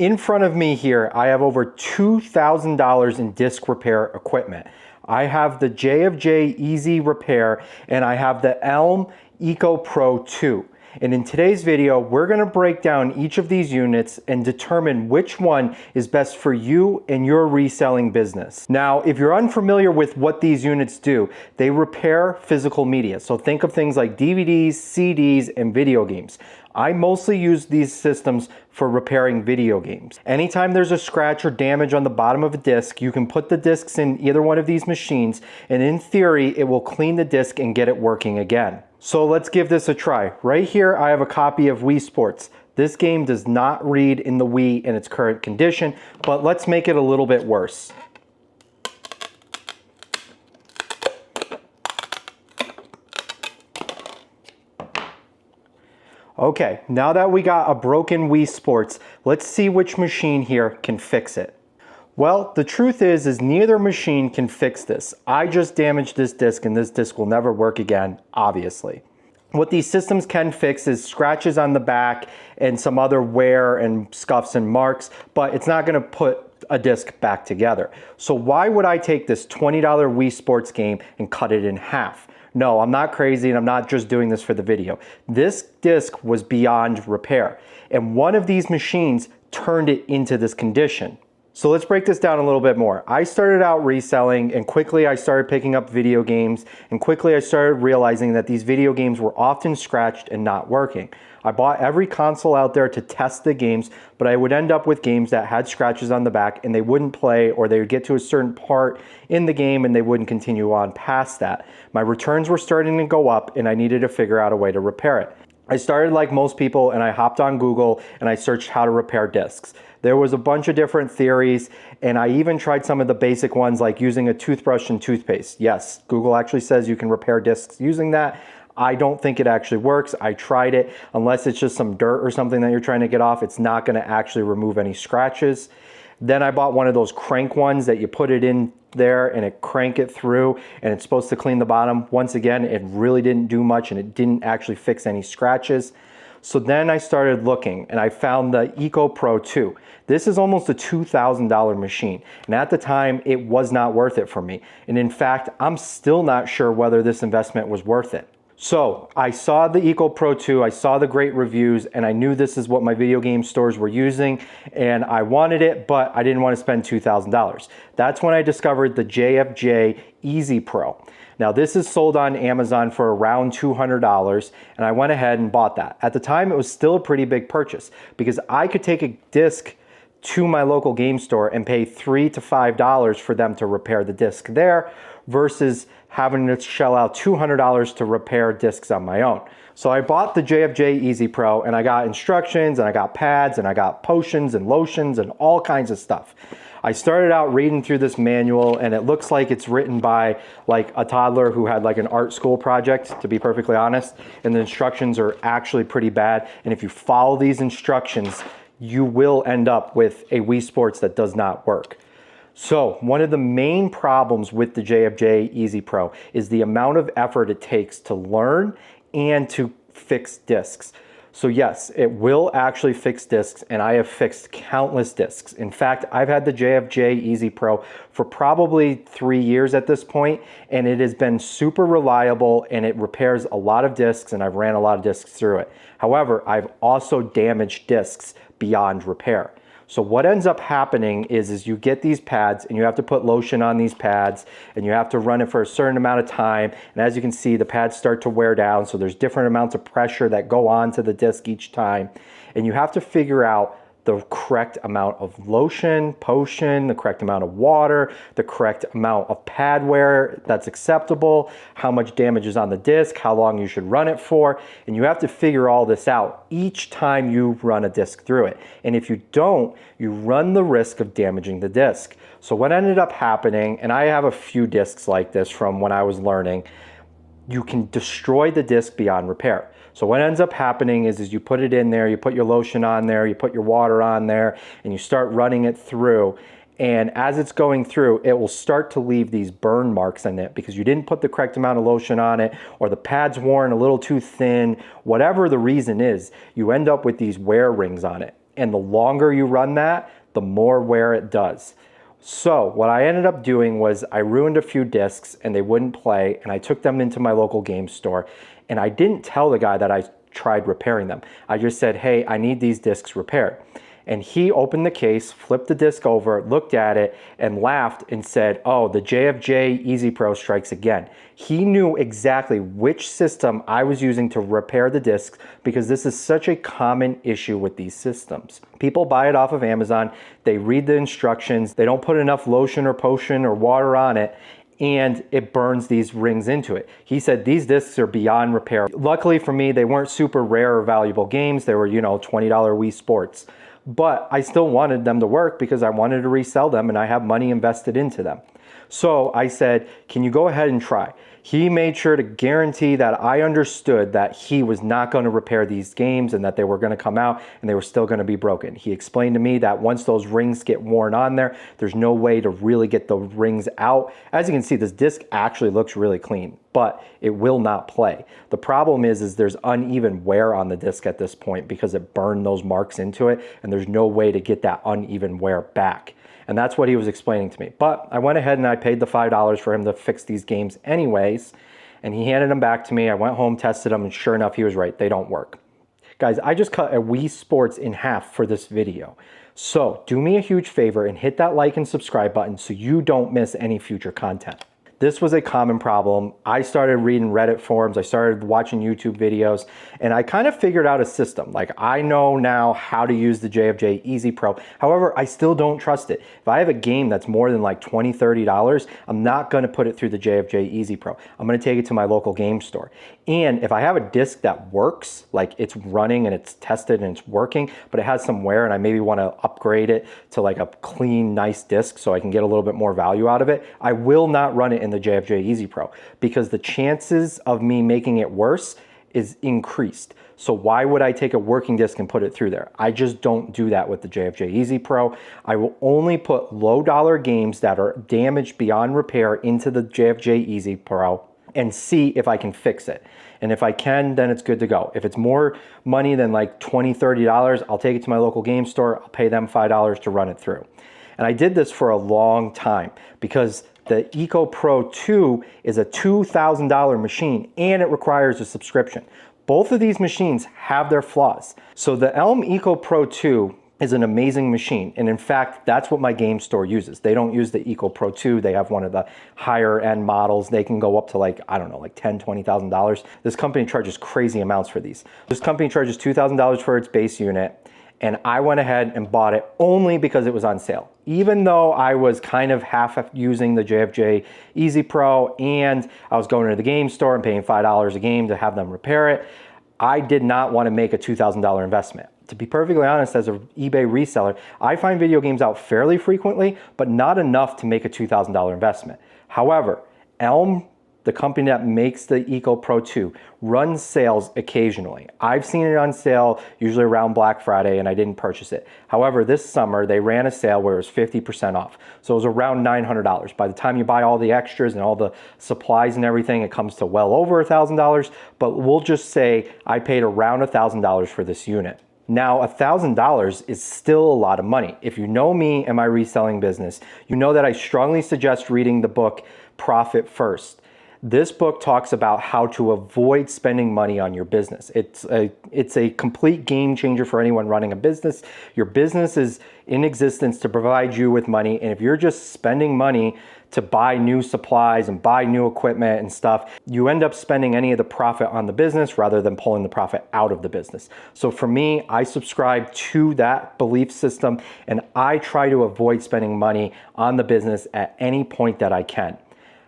In front of me here, I have over $2,000 in disc repair equipment. I have the JFJ Easy Repair and I have the ELM Eco Pro 2. And in today's video, we're gonna break down each of these units and determine which one is best for you and your reselling business. Now, if you're unfamiliar with what these units do, they repair physical media. So think of things like DVDs, CDs, and video games. I mostly use these systems for repairing video games. Anytime there's a scratch or damage on the bottom of a disc, you can put the discs in either one of these machines, and in theory, it will clean the disc and get it working again. So let's give this a try. Right here, I have a copy of Wii Sports. This game does not read in the Wii in its current condition, but let's make it a little bit worse. Okay, now that we got a broken Wii Sports, let's see which machine here can fix it. Well, the truth is neither machine can fix this. I just damaged this disc and this disc will never work again, obviously. What these systems can fix is scratches on the back and some other wear and scuffs and marks, but it's not gonna put a disc back together. So why would I take this $20 Wii Sports game and cut it in half? No, I'm not crazy and I'm not just doing this for the video. This disc was beyond repair, and one of these machines turned it into this condition. So let's break this down a little bit more. I started out reselling and quickly I started picking up video games, and quickly I started realizing that these video games were often scratched and not working. I bought every console out there to test the games, but I would end up with games that had scratches on the back and they wouldn't play, or they would get to a certain part in the game and they wouldn't continue on past that. My returns were starting to go up and I needed to figure out a way to repair it. I started like most people and I hopped on Google and I searched how to repair discs. There was a bunch of different theories, and I even tried some of the basic ones like using a toothbrush and toothpaste. Yes, Google actually says you can repair discs using that. I don't think it actually works. I tried it. Unless it's just some dirt or something that you're trying to get off, it's not gonna actually remove any scratches. Then I bought one of those crank ones that you put it in there and it crank it through and it's supposed to clean the bottom. Once again, it really didn't do much and it didn't actually fix any scratches. So then I started looking and I found the Eco Pro 2. This is almost a $2,000 machine. And at the time, it was not worth it for me. And in fact, I'm still not sure whether this investment was worth it. So I saw the Eco Pro 2, I saw the great reviews, and I knew this is what my video game stores were using, and I wanted it, but I didn't want to spend $2,000. That's when I discovered the JFJ Easy Pro. Now this is sold on Amazon for around $200, and I went ahead and bought that. At the time, it was still a pretty big purchase because I could take a disc to my local game store and pay $3 to $5 for them to repair the disc there versus having to shell out $200 to repair discs on my own. So I bought the JFJ Easy Pro and I got instructions and I got pads and I got potions and lotions and all kinds of stuff. I started out reading through this manual and it looks like it's written by like a toddler who had like an art school project, to be perfectly honest, and the instructions are actually pretty bad. And if you follow these instructions, you will end up with a Wii Sports that does not work. So one of the main problems with the JFJ Easy Pro is the amount of effort it takes to learn and to fix discs. So yes, it will actually fix discs, and I have fixed countless discs. In fact, I've had the JFJ Easy Pro for probably 3 years at this point, and it has been super reliable and it repairs a lot of discs, and I've ran a lot of discs through it. However, I've also damaged discs beyond repair. So what ends up happening is you get these pads and you have to put lotion on these pads and you have to run it for a certain amount of time. And as you can see, the pads start to wear down. So there's different amounts of pressure that go onto the disc each time. And you have to figure out the correct amount of lotion, potion, the correct amount of water, the correct amount of pad wear that's acceptable, how much damage is on the disc, how long you should run it for, and you have to figure all this out each time you run a disc through it. And if you don't, you run the risk of damaging the disc. So what ended up happening, and I have a few discs like this from when I was learning, you can destroy the disc beyond repair. So what ends up happening is you put it in there, you put your lotion on there, you put your water on there, and you start running it through. And as it's going through, it will start to leave these burn marks in it because you didn't put the correct amount of lotion on it, or the pad's worn a little too thin. Whatever the reason is, you end up with these wear rings on it. and the longer you run that, the more wear it does. So what I ended up doing was I ruined a few discs and they wouldn't play, and I took them into my local game store, and I didn't tell the guy that I tried repairing them. I just said, hey, I need these discs repaired. And he opened the case, flipped the disc over, looked at it, and laughed and said, oh, the JFJ Easy Pro strikes again. He knew exactly which system I was using to repair the discs, because this is such a common issue with these systems. People buy it off of Amazon, they read the instructions, they don't put enough lotion or potion or water on it, and it burns these rings into it. He said these discs are beyond repair. Luckily for me, they weren't super rare or valuable games. They were, you know, $20 Wii Sports. But I still wanted them to work because I wanted to resell them and I have money invested into them. So I said, can you go ahead and try? He made sure to guarantee that I understood that he was not going to repair these games and that they were going to come out and they were still going to be broken. He explained to me that once those rings get worn on there, there's no way to really get the rings out. As you can see, this disc actually looks really clean, but it will not play. The problem is there's uneven wear on the disc at this point because it burned those marks into it, and there's no way to get that uneven wear back. And that's what he was explaining to me. But I went ahead and I paid the $5 for him to fix these games anyways, and he handed them back to me. I went home, tested them, and sure enough, he was right. They don't work. Guys, I just cut a Wii Sports in half for this video. So do me a huge favor and hit that like and subscribe button so you don't miss any future content. This was a common problem. I started reading Reddit forums, I started watching YouTube videos, and I kind of figured out a system. Like, I know now how to use the JFJ Easy Pro. However, I still don't trust it. If I have a game that's more than like $20, $30, I'm not gonna put it through the JFJ Easy Pro. I'm gonna take it to my local game store. And if I have a disc that works, like it's running and it's tested and it's working, but it has some wear and I maybe wanna upgrade it to like a clean, nice disc so I can get a little bit more value out of it, I will not run it in the JFJ Easy Pro because the chances of me making it worse is increased. So why would I take a working disc and put it through there? I just don't do that with the JFJ Easy Pro. I will only put low dollar games that are damaged beyond repair into the JFJ Easy Pro and see if I can fix it. And if I can, then it's good to go. If it's more money than like $20, $30, I'll take it to my local game store. I'll pay them $5 to run it through. And I did this for a long time because the Eco Pro 2 is a $2,000 machine and it requires a subscription. Both of these machines have their flaws. So the ELM Eco Pro 2 is an amazing machine. And in fact, that's what my game store uses. They don't use the Eco Pro 2. They have one of the higher end models. They can go up to like, I don't know, like $10,000, $20,000. This company charges crazy amounts for these. This company charges $2,000 for its base unit. And I went ahead and bought it only because it was on sale. Even though I was kind of half using the JFJ Easy Pro and I was going to the game store and paying $5 a game to have them repair it, I did not want to make a $2,000 investment. To be perfectly honest, as an eBay reseller, I find video games out fairly frequently, but not enough to make a $2,000 investment. However, ELM, the company that makes the Eco Pro 2, runs sales occasionally. I've seen it on sale, usually around Black Friday, and I didn't purchase it. However, this summer, they ran a sale where it was 50% off. So it was around $900. By the time you buy all the extras and all the supplies and everything, it comes to well over $1,000. But we'll just say I paid around $1,000 for this unit. Now, $1,000 is still a lot of money. If you know me and my reselling business, you know that I strongly suggest reading the book Profit First. This book talks about how to avoid spending money on your business. It's a complete game changer for anyone running a business. Your business is in existence to provide you with money, and if you're just spending money to buy new supplies and buy new equipment and stuff, you end up spending any of the profit on the business rather than pulling the profit out of the business. So for me, I subscribe to that belief system, and I try to avoid spending money on the business at any point that I can.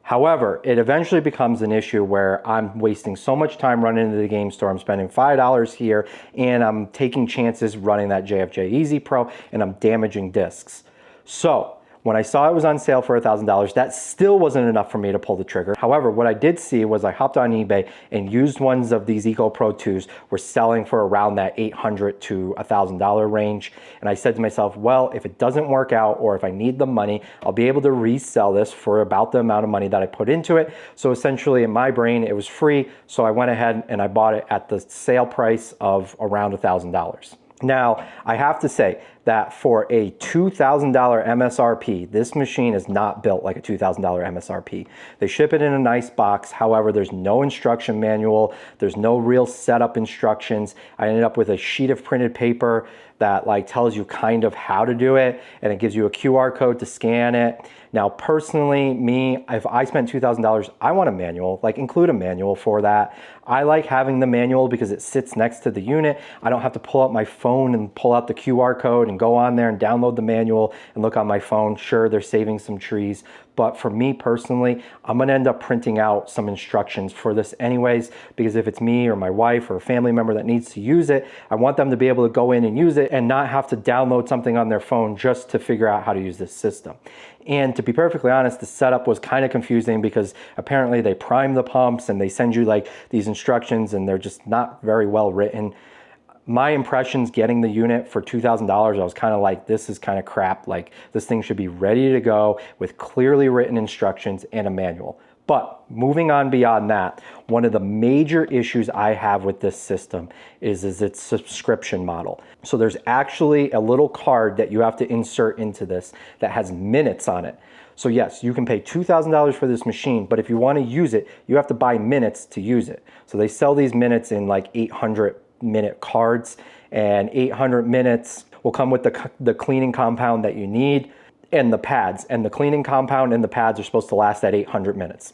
However, it eventually becomes an issue where I'm wasting so much time running into the game store. I'm spending $5 here and I'm taking chances running that JFJ Easy Pro and I'm damaging discs. So when I saw it was on sale for $1,000, that still wasn't enough for me to pull the trigger. However, what I did see was I hopped on eBay and used ones of these Eco Pro 2s were selling for around that $800 to $1,000 range. And I said to myself, well, if it doesn't work out or if I need the money, I'll be able to resell this for about the amount of money that I put into it. So essentially in my brain, it was free. So I went ahead and I bought it at the sale price of around $1,000. Now, I have to say that for a $2,000 MSRP, this machine is not built like a $2,000 MSRP. They ship it in a nice box. However, there's no instruction manual. There's no real setup instructions. I ended up with a sheet of printed paper that like tells you kind of how to do it, and it gives you a QR code to scan it. Now, personally, me, if I spent $2,000, I want a manual, like include a manual for that. I like having the manual because it sits next to the unit. I don't have to pull out my phone and pull out the QR code and go on there and download the manual and look on my phone. Sure, they're saving some trees, but for me personally, I'm gonna end up printing out some instructions for this anyways, because if it's me or my wife or a family member that needs to use it, I want them to be able to go in and use it and not have to download something on their phone just to figure out how to use this system. And to be perfectly honest, the setup was kind of confusing because apparently they prime the pumps and they send you like these instructions and they're just not very well written. My impressions getting the unit for $2,000, I was kind of like, this is kind of crap. Like this thing should be ready to go with clearly written instructions and a manual. But moving on beyond that, one of the major issues I have with this system is its subscription model. So there's actually a little card that you have to insert into this that has minutes on it. So yes, you can pay $2,000 for this machine, but if you want to use it, you have to buy minutes to use it. So they sell these minutes in like 800-minute cards, and 800 minutes will come with the cleaning compound that you need and the pads. And the cleaning compound and the pads are supposed to last that 800 minutes.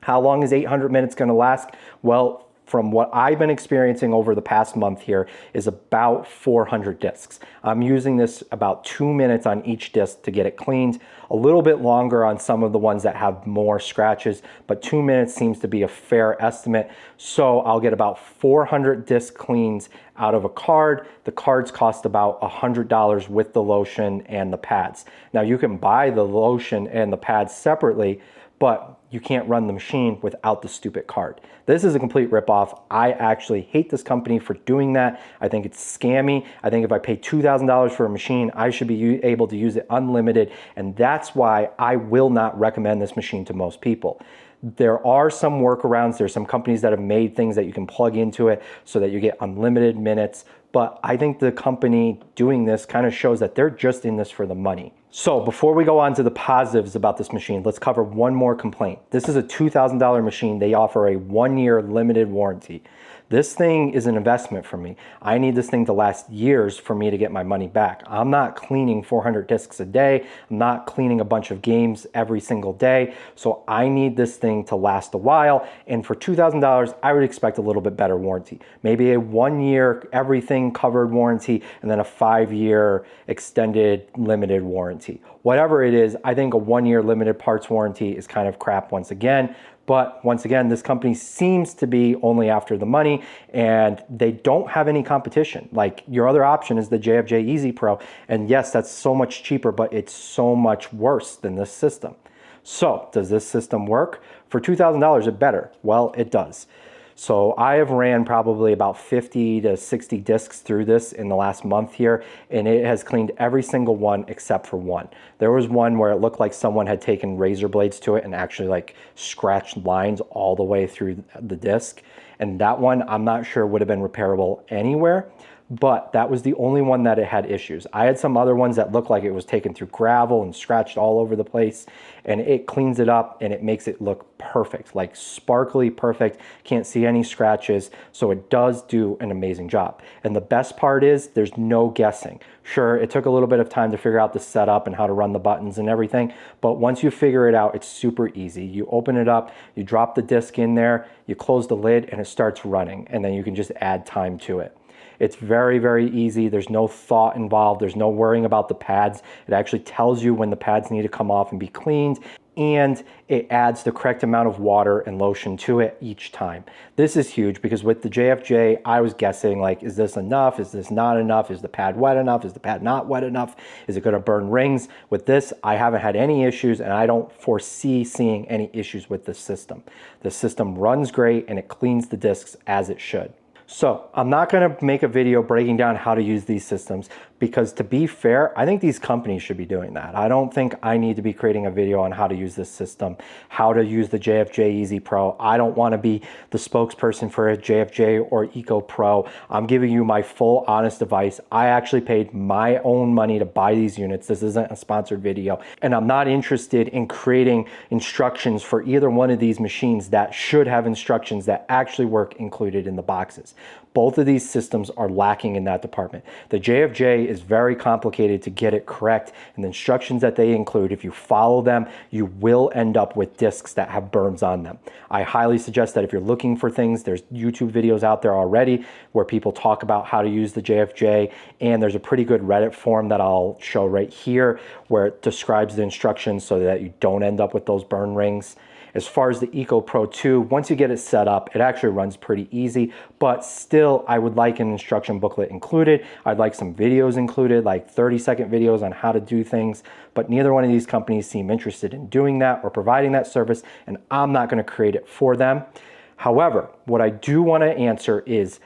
How long is 800 minutes going to last? Well, from what I've been experiencing over the past month here is about 400 discs. I'm using this about 2 minutes on each disc to get it cleaned, a little bit longer on some of the ones that have more scratches, but 2 minutes seems to be a fair estimate. So I'll get about 400 disc cleans out of a card. The cards cost about $100 with the lotion and the pads. Now you can buy the lotion and the pads separately, but you can't run the machine without the stupid card. This is a complete ripoff. I actually hate this company for doing that. I think it's scammy. I think if I pay $2,000 for a machine, I should be able to use it unlimited. And that's why I will not recommend this machine to most people. There are some workarounds. There's some companies that have made things that you can plug into it so that you get unlimited minutes. But I think the company doing this kind of shows that they're just in this for the money. So before we go on to the positives about this machine, let's cover one more complaint. This is a $2,000 machine. They offer a 1-year limited warranty. This thing is an investment for me. I need this thing to last years for me to get my money back. I'm not cleaning 400 discs a day. I'm not cleaning a bunch of games every single day. So I need this thing to last a while. And for $2,000, I would expect a little bit better warranty. Maybe a 1-year everything covered warranty and then a 5-year extended limited warranty. Whatever it is, I think a 1-year limited parts warranty is kind of crap once again. But once again, this company seems to be only after the money and they don't have any competition. Like your other option is the JFJ Easy Pro. And yes, that's so much cheaper, but it's so much worse than this system. So does this system work? For $2,000, it better. Well, it does. So I have ran probably about 50 to 60 discs through this in the last month here, and it has cleaned every single one except for one. There was one where it looked like someone had taken razor blades to it and actually like scratched lines all the way through the disc. And that one, I'm not sure would have been repairable anywhere, but that was the only one that it had issues. I had some other ones that looked like it was taken through gravel and scratched all over the place, and it cleans it up and it makes it look perfect, like sparkly perfect. Can't see any scratches, so it does do an amazing job. And the best part is there's no guessing. Sure, it took a little bit of time to figure out the setup and how to run the buttons and everything, but once you figure it out, it's super easy. You open it up, you drop the disc in there, you close the lid, and it starts running, and then you can just add time to it. It's very, very easy. There's no thought involved. There's no worrying about the pads. It actually tells you when the pads need to come off and be cleaned, and it adds the correct amount of water and lotion to it each time. This is huge because with the JFJ, I was guessing like, is this enough? Is this not enough? Is the pad wet enough? Is the pad not wet enough? Is it going to burn rings? With this, I haven't had any issues, and I don't foresee seeing any issues with this system. The system runs great and it cleans the discs as it should. So I'm not going to make a video breaking down how to use these systems, because to be fair, I think these companies should be doing that. I don't think I need to be creating a video on how to use this system, how to use the JFJ Easy Pro. I don't want to be the spokesperson for a JFJ or Eco Pro. I'm giving you my full honest advice. I actually paid my own money to buy these units. This isn't a sponsored video, and I'm not interested in creating instructions for either one of these machines that should have instructions that actually work included in the boxes. Both of these systems are lacking in that department. The JFJ is very complicated to get it correct, and the instructions that they include, if you follow them, you will end up with discs that have burns on them. I highly suggest that if you're looking for things, there's YouTube videos out there already where people talk about how to use the JFJ, and there's a pretty good Reddit forum that I'll show right here where it describes the instructions so that you don't end up with those burn rings. As far as the Eco Pro 2, once you get it set up, it actually runs pretty easy, but still I would like an instruction booklet included. I'd like some videos included, like 30-second videos on how to do things, but neither one of these companies seem interested in doing that or providing that service, and I'm not gonna create it for them. However, what I do wanna answer is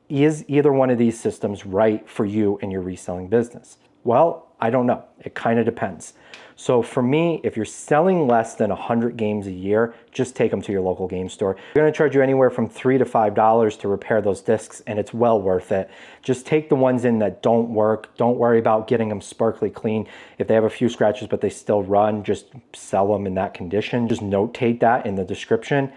either one of these systems right for you and your reselling business? Well, I don't know. It kind of depends. So for me, if you're selling less than 100 games a year, just take them to your local game store. They're gonna charge you anywhere from $3 to $5 to repair those discs, and it's well worth it. Just take the ones in that don't work. Don't worry about getting them sparkly clean. If they have a few scratches but they still run, just sell them in that condition. Just notate that in the description.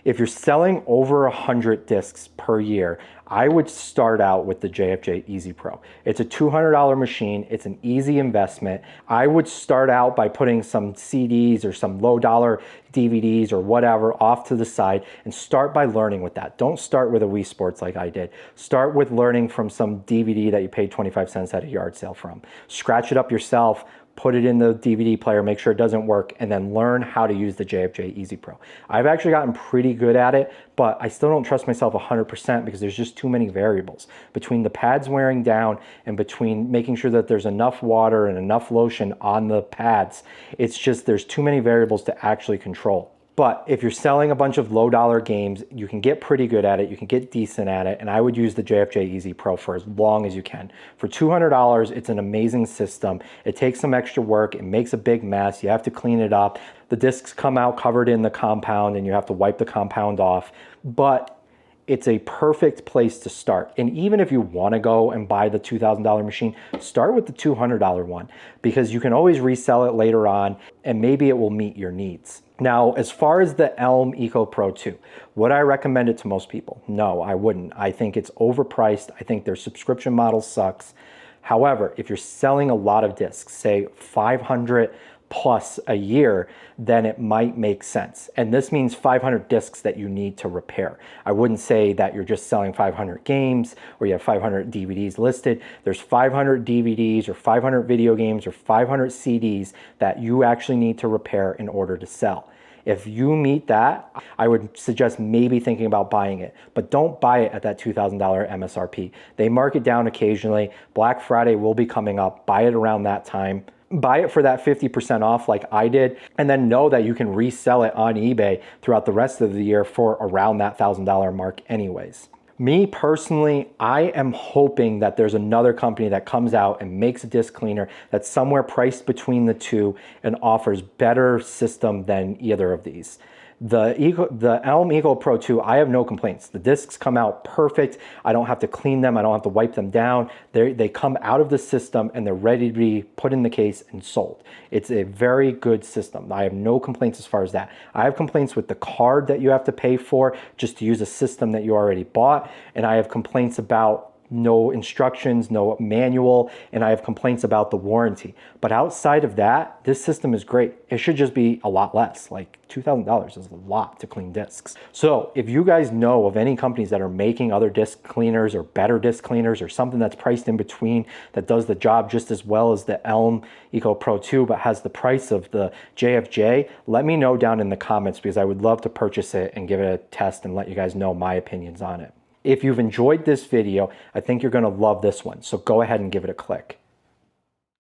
If you're selling over 100 discs per year, I would start out with the JFJ Easy Pro. It's a $200 machine. It's an easy investment. I would start out by putting some CDs or some low dollar DVDs or whatever off to the side and start by learning with that. Don't start with a Wii Sports like I did. Start with learning from some DVD that you paid 25 cents at a yard sale from. Scratch it up yourself, put it in the DVD player, make sure it doesn't work, and then learn how to use the JFJ Easy Pro. I've actually gotten pretty good at it, but I still don't trust myself 100% because there's just too many variables. Between the pads wearing down and between making sure that there's enough water and enough lotion on the pads, it's just there's too many variables to actually control. But if you're selling a bunch of low dollar games, you can get pretty good at it, you can get decent at it, and I would use the JFJ Easy Pro for as long as you can. For $200, it's an amazing system. It takes some extra work, it makes a big mess, you have to clean it up. The discs come out covered in the compound and you have to wipe the compound off, but it's a perfect place to start. And even if you want to go and buy the $2,000 machine, start with the $200 one because you can always resell it later on and maybe it will meet your needs. Now, as far as the ELM Eco Pro 2, would I recommend it to most people? No, I wouldn't. I think it's overpriced. I think their subscription model sucks. However, if you're selling a lot of discs, say 500 plus a year, then it might make sense. And this means 500 discs that you need to repair. I wouldn't say that you're just selling 500 games or you have 500 DVDs listed. There's 500 DVDs or 500 video games or 500 CDs that you actually need to repair in order to sell. If you meet that, I would suggest maybe thinking about buying it, but don't buy it at that $2,000 MSRP. They mark it down occasionally. Black Friday will be coming up. Buy it around that time. Buy it for that 50% off like I did, and then know that you can resell it on eBay throughout the rest of the year for around that $1,000 mark anyways. Me personally, I am hoping that there's another company that comes out and makes a disc cleaner that's somewhere priced between the two and offers better system than either of these. The ELM Eco Pro 2, I have no complaints. The discs come out perfect. I don't have to clean them. I don't have to wipe them down. They come out of the system and they're ready to be put in the case and sold. It's a very good system. I have no complaints as far as that. I have complaints with the card that you have to pay for just to use a system that you already bought. And I have complaints about no instructions, no manual, and I have complaints about the warranty. But outside of that, this system is great. It should just be a lot less. Like $2,000 is a lot to clean discs. So if you guys know of any companies that are making other disc cleaners or better disc cleaners or something that's priced in between that does the job just as well as the ELM Eco Pro 2 but has the price of the JFJ, let me know down in the comments because I would love to purchase it and give it a test and let you guys know my opinions on it. If you've enjoyed this video, I think you're going to love this one, so go ahead and give it a click.